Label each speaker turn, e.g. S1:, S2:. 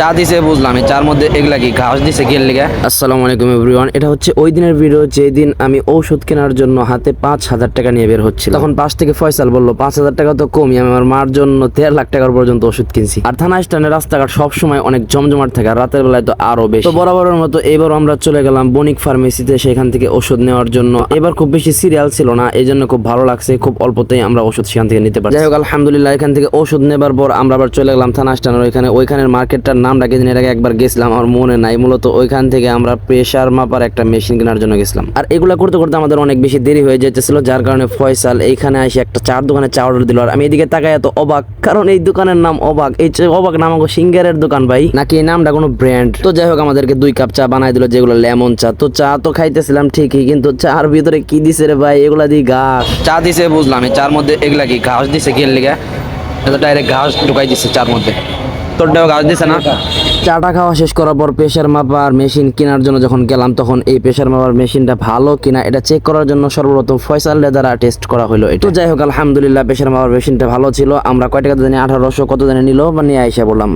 S1: চা দিছে বুঝলাম, চার মধ্যে এগুলা কি ঘাস দিছে কি লিগা? আসসালামু আলাইকুম এভরিওয়ান, এটা হচ্ছে ওই দিনের ভিডিও যেদিন আমি ঔষধ কেনার জন্য হাতে 5,000 টাকা নিয়ে বের হচ্ছিল। তখন পাশ থেকে ফয়সাল বলল 5,000 টাকা তো কমই, আমি আমার মার জন্য 13 লাখ টাকার পর্যন্ত ওষুধ কিনছি। আর থানা স্ট্যান্ডের রাস্তাঘাট সবসময় অনেক জমজমাট থাকে, আর রাতের বেলায় তো আরো বেশি। তো বরাবরের মতো এবার আমরা চলে গেলাম বণিক ফার্মেসিতে, সেখান থেকে ওষুধ নেওয়ার জন্য। এবার খুব বেশি সিরিয়াল ছিল না, এই জন্য খুব ভালো লাগছে, খুব অল্পতেই আমরা ওষুধ সেখান থেকে নিতে পারি। যাই হোক আলহামদুলিল্লাহ, এখান থেকে ওষুধ নেবার পর আমরা আবার চলে গেলাম থানা স্ট্যান্ডের ওইখানের মার্কেটটার নামটা কি জানি, এর আগে একবার গেছিলাম, আমার মনে নাই। মূলত ওইখান থেকে আমরা প্রেসার মাপার একটা মেশিন কেনার জন্য গেছিলাম। আর এগুলা করতে করতে আমাদের অনেক বেশি দেরি হয়ে যেতেছিল, যার কারণে ফয়সাল এইখানে এসে একটা চার দোকানে চা অর্ডার দিল। আর আমি এদিকে তাকাই এত অবাক, কারণ এই দোকানের নাম অবাক। এই অবাক নাম সিঙ্গারের দোকান ভাই, নাকি এই নামটা কোনো ব্র্যান্ড? তো যাই হোক আমাদেরকে 2 কাপ চা বানাই দিল, যেগুলো লেমন চা। তো চা তো খাইতেছিলাম ঠিকই, কিন্তু চার ভিতরে কি দিছে রে ভাই? এগুলা দিয়ে ঘাস চা দিছে বুঝলাম, চার মধ্যে এগুলা কি ঘাস দিছে কি লিগা? ডাইরেক্ট ঘাস ঢুকাই দিচ্ছে চার মধ্যে। তোরটাও ঘাস দিছে না? চাটা খাওয়া শেষ করার পর প্রেসার মাপার মেশিন কেনার জন্য যখন গেলাম, তখন এই প্রেসার মাপার মেশিনটা ভালো কিনা এটা চেক করার জন্য সর্বপ্রথম ফয়সাল দ্বারা টেস্ট করা হলো। তো যাই হোক আলহামদুলিল্লাহ, প্রেসার মাপার মেশিনটা ভালো ছিল। আমরা কয় টাকা জানি 1800 কত জানি নিল, বা নিয়ে আইসা বললাম।